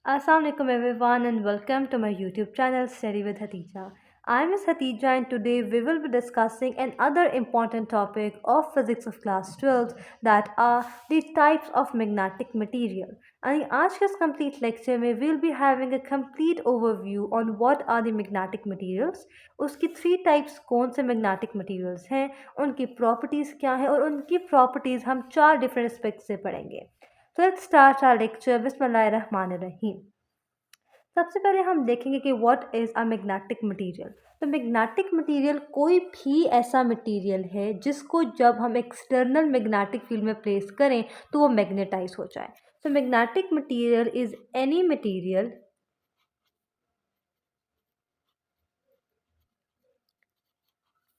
Assalamualaikum everyone and welcome to my YouTube channel Study with Hatija. I'm Miss Hatija and today we will be discussing another important topic of physics of class 12 that are the types of magnetic material. And आज के इस complete lecture में we'll be having a complete overview on what are the magnetic materials, उसकी three types कौन से magnetic materials हैं, उनकी properties क्या हैं और उनकी properties हम चार different aspects से पढ़ेंगे. So let's start our lecture. बिस्मिल्लाहिर्रहमानिर्रहीम. सबसे पहले हम देखेंगे कि what is a magnetic material. तो मैग्नेटिक मटेरियल कोई भी ऐसा मटेरियल है जिसको जब हम एक्सटर्नल मैग्नेटिक फील्ड में प्लेस करें तो वो मैग्नेटाइज हो जाए. तो magnetic material is any material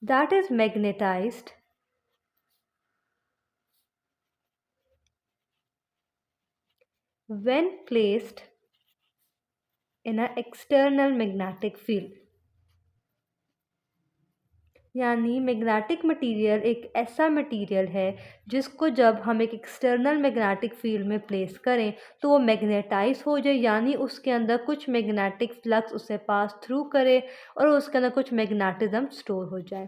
that is magnetized when placed in an external magnetic field. यानी मैग्नेटिक मटेरियल एक ऐसा मटेरियल है जिसको जब हम एक एक्सटर्नल मैग्नेटिक फील्ड में प्लेस करें तो वो मैग्नेटाइज हो जाए, यानी उसके अंदर कुछ मैग्नेटिक फ्लक्स उसे पास थ्रू करे और उसके अंदर कुछ मैग्नेटिज्म स्टोर हो जाए.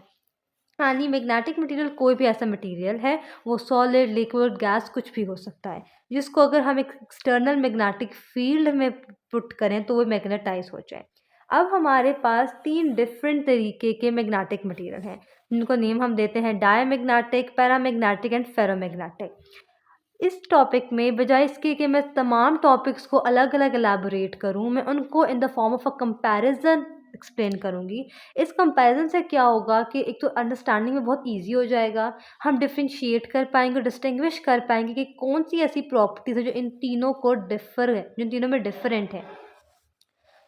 यानी मैग्नेटिक मटेरियल कोई भी ऐसा मटेरियल है, वो सॉलिड लिक्विड गैस कुछ भी हो सकता है, जिसको अगर हम एक एक्सटर्नल मैग्नेटिक फील्ड में पुट करें तो वो मैग्नेटाइज हो जाए. अब हमारे पास तीन डिफरेंट तरीके के मैग्नेटिक मटेरियल हैं जिनको नेम हम देते हैं डायमैग्नेटिक, पैरामैग्नेटिक एंड फेरोमैग्नेटिक. इस टॉपिक में बजाय इसके कि मैं तमाम टॉपिक्स को अलग अलग एलैबोरेट करूं, मैं उनको in the form of a comparison explain करूंगी. इस कंपैरिजन से क्या होगा कि एक तो अंडरस्टैंडिंग में बहुत इजी हो जाएगा, हम डिफ्रेंशिएट कर पाएंगे, डिस्टिंग्विश कर पाएंगे कि कौन सी ऐसी प्रॉपर्टीज़ है जो इन तीनों को डिफर है, जो इन तीनों में डिफरेंट है.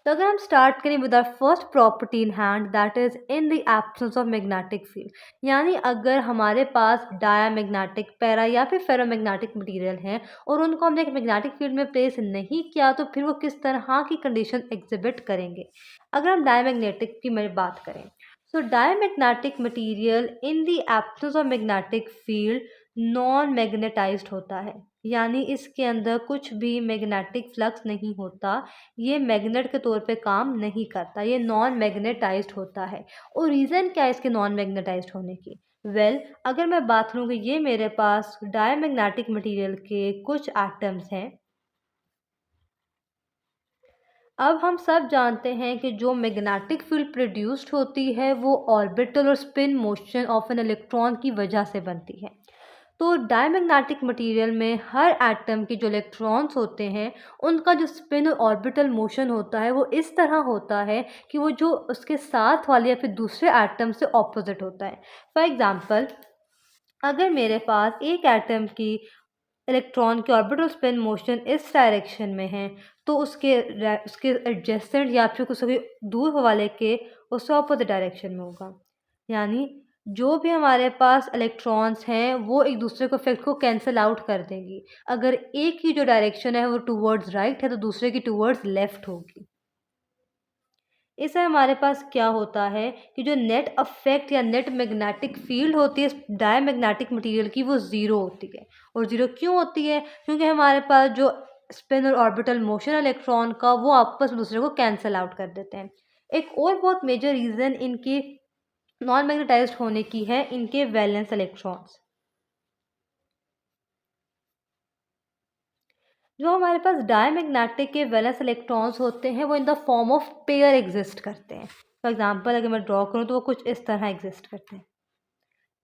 तो अगर हम स्टार्ट करें with our first property in hand that is in the absence of magnetic field. यानी अगर हमारे पास डायमैग्नेटिक, पैरा या फिर फेरोमैग्नेटिक मटेरियल हैं और उनको हमने एक मैग्नेटिक फील्ड में प्लेस नहीं किया तो फिर वो किस तरह की कंडीशन एग्जिबिट करेंगे. अगर हम डायमैग्नेटिक की मैं बात करें, so diamagnetic material in the absence of magnetic field non magnetised होता है. यानी इसके अंदर कुछ भी मैग्नेटिक फ्लक्स नहीं होता, ये मैग्नेट के तौर पे काम नहीं करता, ये नॉन मैग्नेटाइज्ड होता है. और रीज़न क्या है इसके नॉन मैग्नेटाइज्ड होने की? अगर मैं बात करूँ कि ये मेरे पास डायमैग्नेटिक मटेरियल के कुछ एटम्स हैं. अब हम सब जानते हैं कि जो मैग्नेटिक फील्ड प्रोड्यूस्ड होती है वो ऑर्बिटल और spin motion of an electron की वजह से बनती है. तो डायमैग्नेटिक मटेरियल में हर एटम के जो इलेक्ट्रॉन्स होते हैं उनका जो स्पिन और ऑर्बिटल मोशन होता है वो इस तरह होता है कि वो जो उसके साथ वाले या फिर दूसरे एटम से ऑपोजिट होता है. फॉर एग्जांपल, अगर मेरे पास एक एटम की इलेक्ट्रॉन की ऑर्बिटल स्पिन मोशन इस डायरेक्शन में है तो उसके एडजेसेंट या फिर उसके दूर वाले के उससे अपोजिट डायरेक्शन में होगा. यानी जो भी हमारे पास इलेक्ट्रॉन्स हैं वो एक दूसरे को इफेक्ट को कैंसिल आउट कर देंगी. अगर एक की जो डायरेक्शन है वो टूवर्ड्स राइट है तो दूसरे की टूवर्ड्स लेफ्ट होगी. इससे हमारे पास क्या होता है कि जो नेट अफेक्ट या नेट मैग्नेटिक फील्ड होती है इस डायमैग्नेटिक मटेरियल की वो ज़ीरो होती है. और ज़ीरो क्यों होती है? क्योंकि हमारे पास जो स्पिन और ऑर्बिटल मोशन इलेक्ट्रॉन का वो आपस में दूसरे को कैंसिल आउट कर देते हैं. एक और बहुत मेजर रीज़न इनकी नॉन मैग्नेटाइज्ड होने की है इनके वैलेंस इलेक्ट्रॉन्स. जो हमारे पास डायमैग्नेटिक के वैलेंस इलेक्ट्रॉन्स होते हैं वो in the form of pair exist करते हैं. फॉर एग्जांपल अगर मैं ड्रॉ करूँ तो वो कुछ इस तरह एग्जिस्ट करते हैं.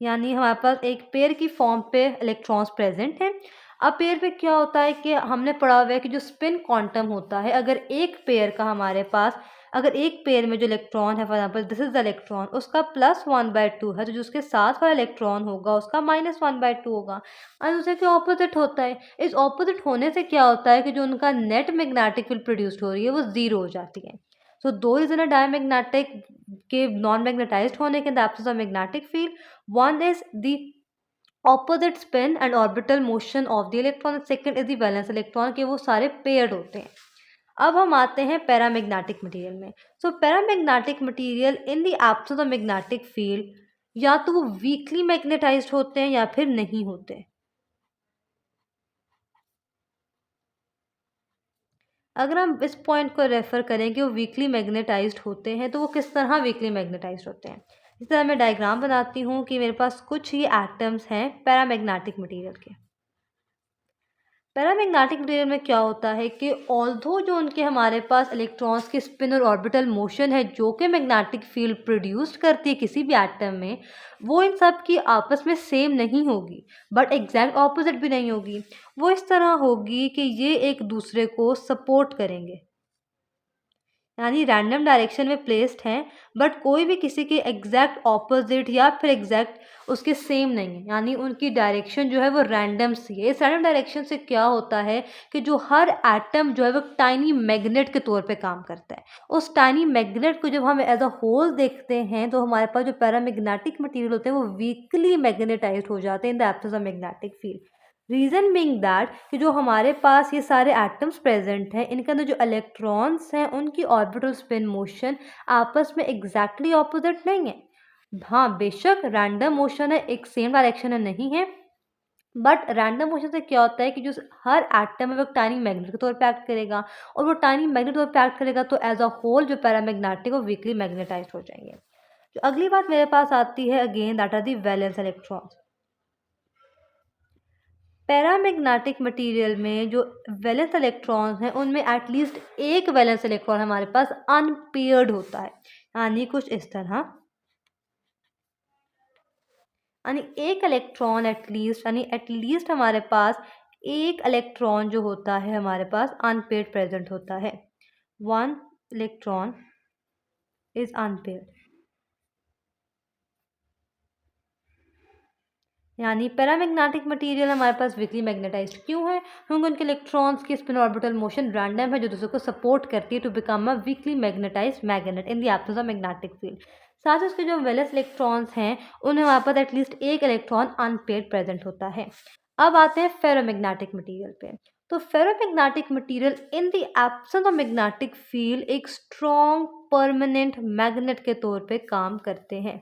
यानी हमारे पास एक पेयर की फॉर्म पे इलेक्ट्रॉन्स प्रेजेंट हैं. अब पेयर पे क्या होता है कि हमने पढ़ा हुआ है कि जो स्पिन क्वांटम होता है, अगर एक पेयर का हमारे पास, अगर एक पेयर में जो इलेक्ट्रॉन है, for example this is the electron, उसका +1/2 है तो जो उसके साथ वाला इलेक्ट्रॉन होगा उसका -1/2 होगा. और दूसरे के ऑपोजिट होता है. इस ऑपोजिट होने से क्या होता है कि जो उनका नेट मैग्नेटिक फील्ड प्रोड्यूस्ड हो रही है वो ज़ीरो हो जाती है. सो दो रीजन है डायमैग्नेटिक के नॉन मैग्नेटाइज्ड होने के, इन the absence of magnetic field. One is the opposite spin and orbital motion of the electron, second is the valence electron के वो सारे paired होते हैं. अब हम आते हैं पैरामैग्नेटिक मटेरियल में. So paramagnetic material in the absence of magnetic field या तो वो वीकली मैग्नेटाइज्ड होते हैं या फिर नहीं होते. अगर हम इस पॉइंट को रेफ़र करें कि वो वीकली मैग्नेटाइज्ड होते हैं, तो वो किस तरह वीकली मैग्नेटाइज्ड होते हैं। इस तरह मैं डायग्राम बनाती हूँ कि मेरे पास कुछ ही एटम्स हैं पैरामैग्नेटिक मटीरियल के। पैरामैग्नेटिक मटीरियल में क्या होता है कि ऑल्दो जो उनके हमारे पास इलेक्ट्रॉन्स की स्पिन और ऑर्बिटल मोशन है जो कि मैग्नेटिक फील्ड प्रोड्यूस करती है किसी भी एटम में, वो इन सब की आपस में सेम नहीं होगी, बट एग्जैक्ट ऑपोजिट भी नहीं होगी। वो इस तरह होगी कि ये एक दूसरे को सपोर्ट करेंगे, यानी रैंडम डायरेक्शन में प्लेस्ड हैं, बट कोई भी किसी के एग्जैक्ट ऑपोजिट या फिर एग्जैक्ट उसके सेम नहीं है, यानी उनकी डायरेक्शन जो है वो रैंडम सी है। इस रैंडम डायरेक्शन से क्या होता है कि जो हर एटम जो है वो टाइनी मैग्नेट के तौर पे काम करता है। उस टाइनी मैग्नेट को जब हम एज अ होल देखते हैं तो हमारे पास जो पैरामैग्नेटिक मटीरियल होते हैं वो वीकली मैग्नेटाइज्ड हो जाते हैं इन the absence of magnetic field. Reason being that कि जो हमारे पास ये सारे एटम्स प्रेजेंट हैं, इनके अंदर जो इलेक्ट्रॉन्स हैं उनकी ऑर्बिटल स्पिन मोशन आपस में एग्जैक्टली ऑपोजिट नहीं है। हाँ, बेशक रैंडम मोशन है, एक सेम डायरेक्शन में नहीं है, बट रैंडम मोशन से क्या होता है कि जो हर एटम है वो टाइनी मैग्नेट के तौर पे एक्ट करेगा, और वो टाइनी मैग्नेट तौर पे एक्ट करेगा तो एज अ होल जो पैरामैग्नेटिक वो वीकली मैग्नेटाइज्ड हो जाएंगे। जो अगली बात मेरे पास आती है again that are the valence electrons. Paramagnetic material में जो वैलेंस इलेक्ट्रॉन्स हैं उनमें एटलीस्ट एक वैलेंस इलेक्ट्रॉन हमारे पास अनपेयर्ड होता है, यानी कुछ इस तरह, यानी एक इलेक्ट्रॉन एटलीस्ट हमारे पास एक इलेक्ट्रॉन जो होता है हमारे पास अनपेयर्ड प्रेजेंट होता है। वन इलेक्ट्रॉन इज अनपेयर्ड, यानी पैरामैग्नेटिक मटीरियल हमारे पास वीकली मैग्नेटाइज्ड क्यों है? क्योंकि उनके इलेक्ट्रॉन्स की स्पिन ऑर्बिटल मोशन रैंडम है जो दूसरे को सपोर्ट करती है to become a weakly magnetised magnet in the absence of magnetic field. साथ ही उसके जो वैलेंस इलेक्ट्रॉन्स हैं उन्हें हमारे पास एटलीस्ट एक इलेक्ट्रॉन अनपेयर्ड प्रेजेंट होता है। अब आते हैं फेरोमैग्नेटिक मटीरियल पे। तो ferromagnetic material in the absence of magnetic field एक स्ट्रॉन्ग परमानेंट मैग्नेट के तौर पे काम करते हैं।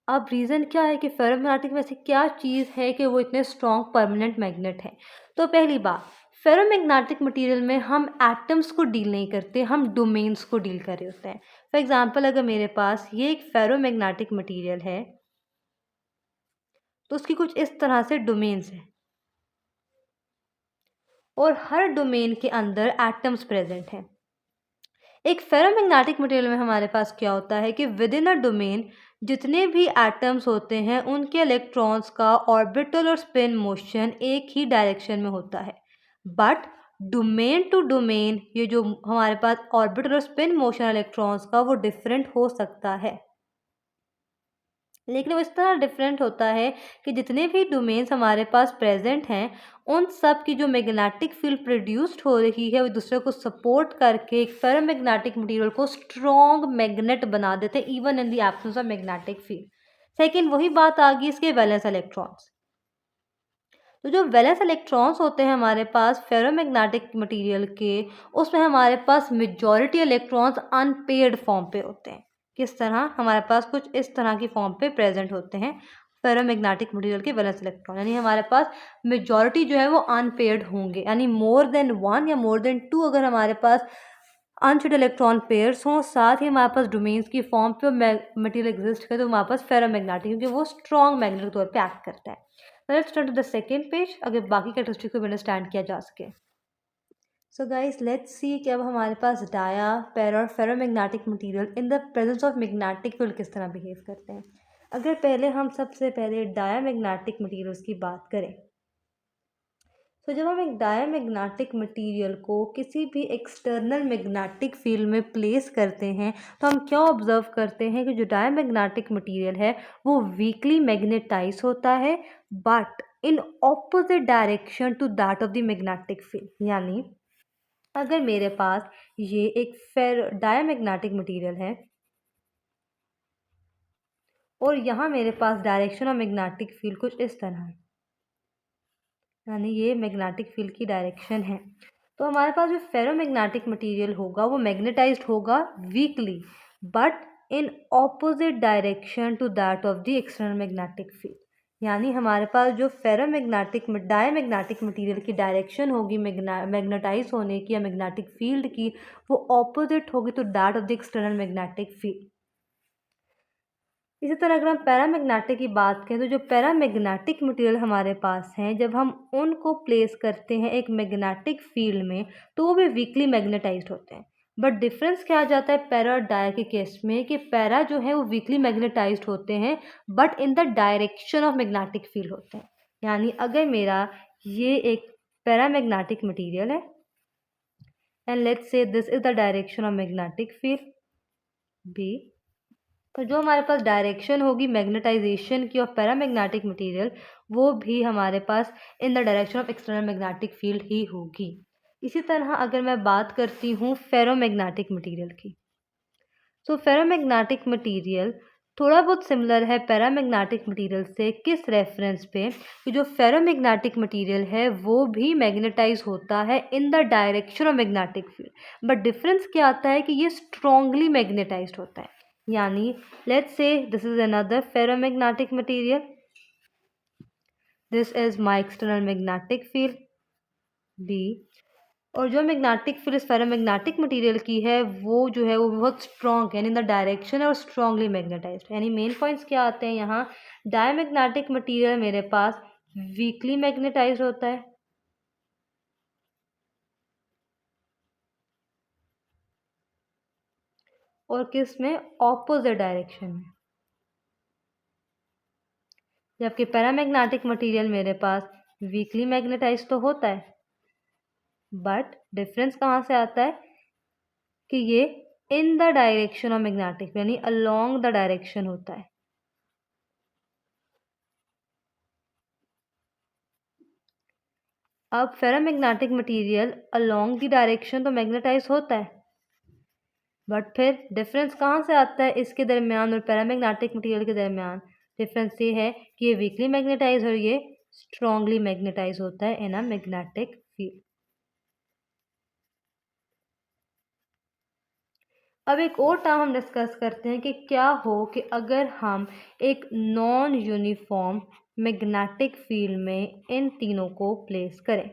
अब रीज़न क्या है कि फेरोमैग्नेटिक में ऐसी क्या चीज़ है कि वो इतने स्ट्रॉन्ग परमानेंट मैग्नेट हैं? तो पहली बात, फेरोमैग्नेटिक मटीरियल में हम एटम्स को डील नहीं करते, हम डोमेन्स को डील कर रहे होते हैं। फॉर एग्जांपल अगर मेरे पास ये एक फेरोमैग्नेटिक मटीरियल है तो उसकी कुछ इस तरह से डोमेन्स हैं, और हर डोमेन के अंदर एटम्स प्रेजेंट हैं। एक फेरोमैग्नेटिक मटेरियल में हमारे पास क्या होता है कि विद इन अ डोमेन जितने भी एटम्स होते हैं उनके इलेक्ट्रॉन्स का ऑर्बिटल और स्पिन मोशन एक ही डायरेक्शन में होता है, बट डोमेन टू डोमेन ये जो हमारे पास ऑर्बिटल और स्पिन मोशन इलेक्ट्रॉन्स का वो डिफरेंट हो सकता है। लेकिन वो इस तरह डिफरेंट होता है कि जितने भी डोमेन्स हमारे पास प्रेजेंट हैं उन सब की जो मैग्नेटिक फील्ड प्रोड्यूस्ड हो रही है वो दूसरे को सपोर्ट करके एक फेरोमैग्नेटिक मटेरियल को स्ट्रॉन्ग मैग्नेट बना देते हैं even in the absence of magnetic field. Second वही बात आ गई इसके वैलेंस इलेक्ट्रॉन्स। तो जो वैलेंस इलेक्ट्रॉन्स होते हैं हमारे पास फेरोमैग्नेटिक मटेरियल के, उसमें हमारे पास मेजॉरिटी इलेक्ट्रॉन्स अनपेयर्ड फॉर्म पे होते हैं। किस तरह? हमारे पास कुछ इस तरह की फॉर्म पे प्रेजेंट होते हैं फेरोमैग्नेटिक मटेरियल के वैलेंस इलेक्ट्रॉन, यानी हमारे पास मेजॉरिटी जो है वो अनपेयर्ड होंगे, यानी मोर देन वन या मोर देन टू अगर हमारे पास अनशेड इलेक्ट्रॉन पेयर्स हों, साथ ही हमारे पास डोमेन्स की फॉर्म पे मटेरियल एग्जिस्ट करे तो हमारे पास फेरोमैग्नेटिक, क्योंकि वो स्ट्रॉन्ग मैग्नेट के तौर पे एक्ट करता है। Let's turn to the second page अगर बाकी कैरेक्टरिस्टिक को अंडरस्टैंड किया जा सके। सो गाइस लेट्स सी कि अब हमारे पास डाया पैरा और ferromagnetic material in the presence of magnetic field किस तरह बिहेव करते हैं। अगर पहले हम सबसे पहले डायामैग्नेटिक मटेरियल्स की बात करें, तो जब हम एक डायामैग्नेटिक मटेरियल को किसी भी एक्सटर्नल मैग्नेटिक फील्ड में प्लेस करते हैं तो हम क्या ऑब्जर्व करते हैं कि जो डायामैग्नेटिक मटेरियल है वो वीकली मैग्नेटाइज होता है, but in opposite direction to that of the magnetic field. यानी अगर मेरे पास ये एक डायामैग्नेटिक मटेरियल है और यहाँ मेरे पास डायरेक्शन ऑफ मैग्नेटिक फील्ड कुछ इस तरह है, यानी ये मैग्नेटिक फील्ड की डायरेक्शन है, तो हमारे पास जो फेरोमैग्नेटिक मटेरियल होगा वो मैग्नेटाइज्ड होगा weakly, but in opposite direction to that of the external magnetic field. यानी हमारे पास जो फेरोमैग्नेटिक डायमैग्नेटिक मटेरियल की डायरेक्शन होगी मैग्नेटाइज होने की या मैग्नेटिक फील्ड की, वो ऑपोजिट होगी to that of the external magnetic field. इसी तरह अगर हम पैरामैग्नेटिक की बात करें तो जो पैरामैग्नेटिक मटेरियल हमारे पास हैं, जब हम उनको प्लेस करते हैं एक मैग्नेटिक फील्ड में तो वो भी वीकली मैग्नेटाइज्ड होते हैं। बट डिफरेंस क्या आ जाता है पैरा और डाया के केस में कि पैरा जो है वो वीकली मैग्नेटाइज्ड होते हैं but in the direction of magnetic field होते हैं। यानी अगर मेरा ये एक पैरामैग्नेटिक मटेरियल है and let's say this is the direction of magnetic field be, तो जो हमारे पास डायरेक्शन होगी मैग्नेटाइजेशन की ऑफ पैरामैग्नेटिक मटेरियल, वो भी हमारे पास in the direction of external magnetic field ही होगी। इसी तरह अगर मैं बात करती हूँ फेरोमैग्नेटिक मटेरियल की, तो फेरोमैग्नेटिक मटेरियल थोड़ा बहुत सिमिलर है पैरामैग्नेटिक मटेरियल से। किस रेफरेंस पे? कि जो फेरोमैग्नेटिक मटेरियल है वो भी मैग्नेटाइज होता है इन the direction of magnetic field, but difference क्या आता है कि ये स्ट्रांगली मैग्नेटाइज्ड होता है। यानी let's say this is another ferromagnetic material, this is my external magnetic field B, और जो मैग्नेटिक फील्ड इस फेरोमैग्नेटिक मटेरियल की है वो जो है वो बहुत स्ट्रॉन्ग है, यानी इन द डायरेक्शन है और स्ट्रांगली मैग्नेटाइज्ड। यानी मेन पॉइंट्स क्या आते हैं यहाँ? डायमैग्नेटिक मटेरियल मेरे पास वीकली मैग्नेटाइज्ड होता है, और किस में? ऑपोजिट डायरेक्शन में। जबकि पैरामैग्नेटिक मटेरियल मेरे पास वीकली मैग्नेटाइज तो होता है, बट डिफरेंस कहाँ से आता है कि ये इन द डायरेक्शन ऑफ मैग्नेटिक यानी अलोंग द डायरेक्शन होता है। अब ferromagnetic material along the direction तो मैग्नेटाइज होता है, बट फिर डिफरेंस कहाँ से आता है इसके दरमियान और पैरामैग्नेटिक मटेरियल के दरमियान? डिफरेंस ये है कि ये वीकली मैग्नेटाइज और ये स्ट्रांगली मैग्नेटाइज होता है इन अ मैग्नेटिक फील्ड। अब एक और टर्म हम डिस्कस करते हैं कि क्या हो कि अगर हम एक नॉन यूनिफॉर्म मैग्नेटिक फील्ड में इन तीनों को प्लेस करें।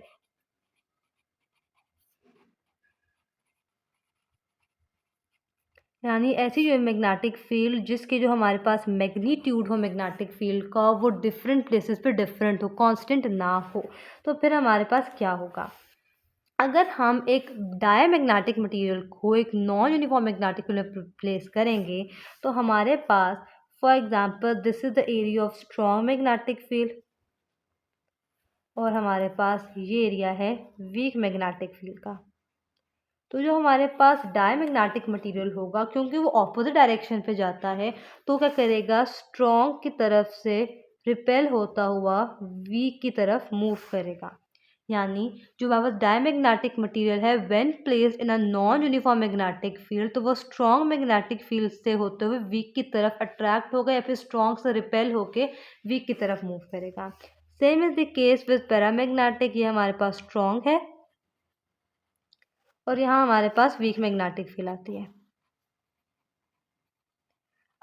यानी ऐसी जो मैग्नेटिक फील्ड जिसके जो हमारे पास मैग्नीट्यूड हो मैग्नेटिक फील्ड का वो डिफरेंट प्लेसेस पे डिफरेंट हो, कांस्टेंट ना हो, तो फिर हमारे पास क्या होगा? अगर हम एक डायमैग्नेटिक मटेरियल को एक नॉन यूनिफॉर्म मैग्नेटिक फील्ड में प्लेस करेंगे तो हमारे पास for example this is the area of strong magnetic field और हमारे पास ये एरिया है वीक मैग्नेटिक फील्ड का। तो जो हमारे पास डायमैग्नेटिक मटेरियल होगा क्योंकि वो ऑपोजिट डायरेक्शन पे जाता है तो क्या करेगा? स्ट्रॉन्ग की तरफ से रिपेल होता हुआ वीक की तरफ मूव करेगा। यानी जो हमारे पास डायमैग्नेटिक मटेरियल है when placed in a non uniform magnetic field तो वो स्ट्रॉन्ग मैग्नेटिक फील्ड से होते हुए वीक की तरफ अट्रैक्ट होगा या फिर स्ट्रॉन्ग से रिपेल होके वीक की तरफ मूव करेगा। Same is the case with paramagnetic, ये हमारे पास स्ट्रॉन्ग है और यहाँ हमारे पास वीक मैग्नेटिक फील्ड आती है।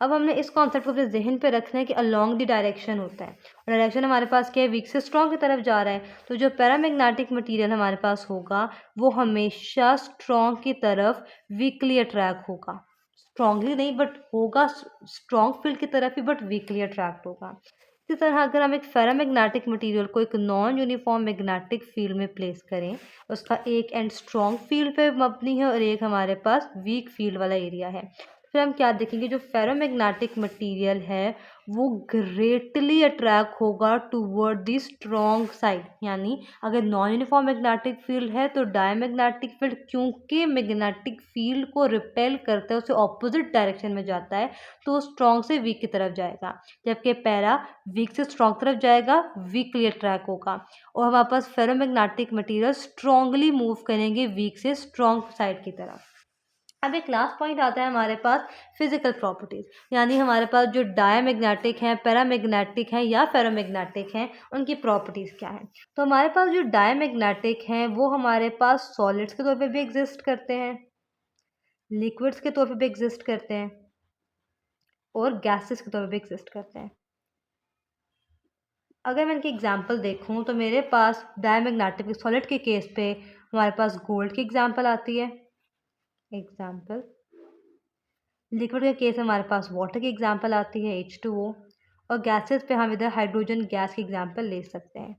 अब हमने इस कॉन्सेप्ट को अपने जहन पे रखना है कि अलोंग द डायरेक्शन होता है और डायरेक्शन हमारे पास क्या है? वीक से स्ट्रॉन्ग की तरफ जा रहा है, तो जो पैरामैग्नेटिक मटेरियल हमारे पास होगा वो हमेशा स्ट्रॉन्ग की तरफ वीकली अट्रैक्ट होगा। स्ट्रॉन्गली नहीं बट होगा स्ट्रॉन्ग फील्ड की तरफ ही बट वीकली अट्रैक्ट होगा। इसी तरह अगर हम एक फेरामैग्नेटिक मटेरियल को एक नॉन यूनिफॉर्म मैग्नेटिक फील्ड में प्लेस करें, उसका एक एंड स्ट्रॉन्ग फील्ड पे मबनी है और एक हमारे पास वीक फील्ड वाला एरिया है, फिर हम क्या देखेंगे? जो फेरोमैग्नेटिक मटेरियल है वो ग्रेटली अट्रैक्ट होगा टूवर्ड द स्ट्रॉन्ग साइड। यानी अगर नॉन यूनिफॉर्म मैग्नेटिक फील्ड है तो डायमैग्नेटिक फील्ड क्योंकि मैग्नेटिक फील्ड को रिपेल करता है, उसे ऑपोजिट डायरेक्शन में जाता है, तो स्ट्रॉन्ग से वीक की तरफ जाएगा। जबकि पैरा वीक से स्ट्रॉन्ग तरफ जाएगा, वीकली अट्रैक्ट होगा, और हमारे पास फेरोमैग्नेटिक मटेरियल स्ट्रॉन्गली मूव करेंगे वीक से स्ट्रॉन्ग साइड की तरफ। अब एक लास्ट पॉइंट आता है हमारे पास फिजिकल प्रॉपर्टीज, यानी हमारे पास जो डायमैग्नेटिक हैं, पैरामैग्नेटिक हैं या फेरोमैग्नेटिक हैं, उनकी प्रॉपर्टीज क्या है? तो हमारे पास जो डायमैग्नेटिक हैं वो हमारे पास सॉलिड्स के तौर पे भी एग्जिस्ट करते हैं, लिक्विड्स के तौर पे भी एग्जिस्ट करते हैं और गैसेस के तौर पे भी एग्जिस्ट करते हैं। अगर मैं इनकी एग्जांपल देखूं तो मेरे पास डायमैग्नेटिक सॉलिड के केस पे हमारे पास गोल्ड की एग्जांपल आती है, एग्जांपल। लिक्विड के केस में हमारे पास वाटर की एग्जांपल आती है, H2O। और गैसेस पे हम इधर हाइड्रोजन गैस की एग्जांपल ले सकते हैं।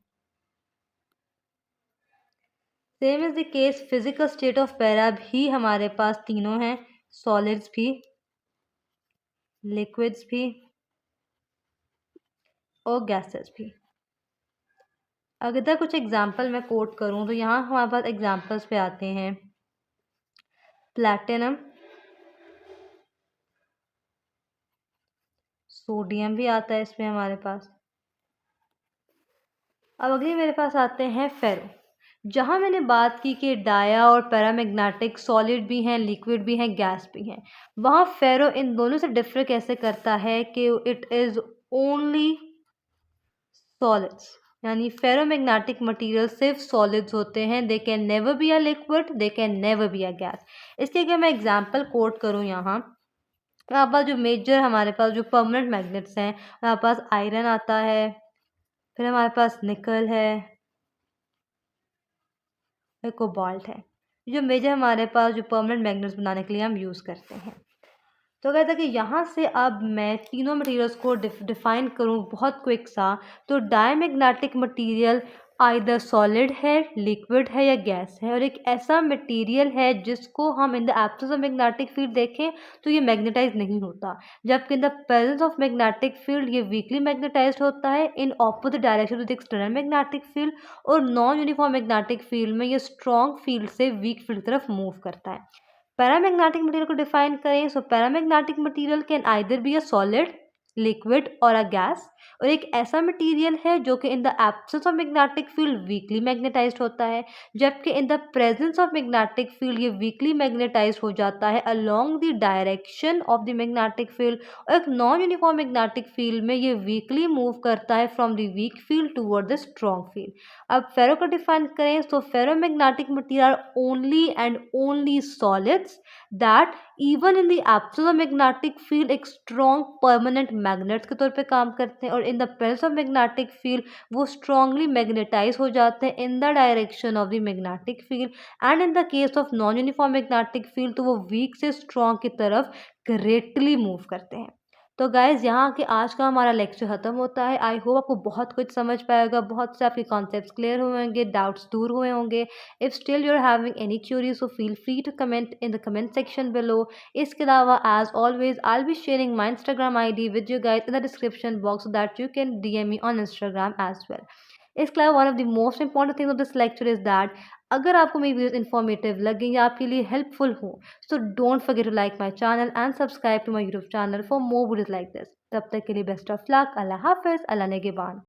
Same is the case physical state of para भी हमारे पास तीनों हैं, सॉलिड्स भी, लिक्विड्स भी और गैसेस भी। अगर कुछ एग्जांपल मैं कोट करूं तो यहाँ हमारे पास एग्जांपल्स पे आते हैं प्लैटिनम, सोडियम भी आता है इसमें हमारे पास। अब अगले मेरे पास आते हैं फेरो। जहाँ मैंने बात की कि डाया और पैरामैग्नेटिक सॉलिड भी हैं, लिक्विड भी हैं, गैस भी हैं, वहाँ फेरो इन दोनों से डिफर कैसे करता है कि इट इज़ ओनली सॉलिड्स, यानी फेरोमैग्नेटिक मटेरियल सिर्फ सॉलिड्स होते हैं। They can never be a liquid, they can never be a gas. इसके अगर मैं एग्जांपल कोट करूँ यहाँ पास जो मेजर हमारे पास जो परमानेंट मैग्नेट्स हैं, हमारे पास आयरन आता है, फिर हमारे पास निकल है, फिर कोबाल्ट है। जो मेजर हमारे पास जो परमानेंट मैग्नेट्स बनाने के लिए हम यूज़ करते हैं। तो कहता है कि यहाँ से अब मैं तीनों मटेरियल्स को डिफाइन करूँ बहुत क्विक सा, तो डायमैग्नेटिक मटेरियल आइदर सॉलिड है, लिक्विड है या गैस है, और एक ऐसा मटेरियल है जिसको हम इन the absence of magnetic field देखें तो ये मैग्नेटाइज नहीं होता, जबकि in the presence of magnetic field ये वीकली मैग्नेटाइज्ड होता है इन opposite direction with external magnetic field, और नॉन यूनिफॉर्म मैग्नेटिक फील्ड में ये स्ट्रॉन्ग फील्ड से वीक फील्ड की तरफ मूव करता है। पैरामैग्नेटिक मटेरियल को डिफाइन करें, so paramagnetic material can either be a solid, liquid और अ गैस, और एक ऐसा मटेरियल है जो कि इन the absence of magnetic field weekly magnetised होता है, जबकि in the presence of magnetic field ये वीकली मैग्नेटाइज्ड हो जाता है along the direction of the magnetic field, और एक नॉन यूनिफॉर्म मैग्नेटिक फील्ड में ये वीकली मूव करता है from the weak field toward the strong field. अब फेरो को डिफाइन करें, तो ferromagnetic material only and only solids that even in the absence of magnetic field एक स्ट्रॉन्ग परमानेंट मैग्नेट्स के तौर पे काम करते हैं, और in the presence of magnetic field वो स्ट्रांगली मैग्नेटाइज हो जाते हैं इन the direction of the magnetic field, and in the case of non uniform magnetic field तो वो वीक से स्ट्रॉन्ग की तरफ ग्रेटली मूव करते हैं। तो गाइज़ यहाँ के आज का हमारा लेक्चर ख़त्म होता है। आई होप आपको बहुत कुछ समझ पाएगा, बहुत से आपके कॉन्सेप्ट्स क्लियर हुए होंगे, डाउट्स दूर हुए होंगे। If still you are having any query so feel free to comment in the comment section below. इसके अलावा as always I will be sharing my Instagram ID with you guys in the description box so that you can DM me on Instagram as well. इसके अलावा one of the most important thing of this lecture is that अगर आपको मेरी videos informative लगें या आपके लिए helpful हो, so don't forget to like my channel and subscribe to my YouTube channel for more videos like this. तब तक के लिए बेस्ट ऑफ लक, अल्लाह हाफिज़, अल्लाह नेगेबान।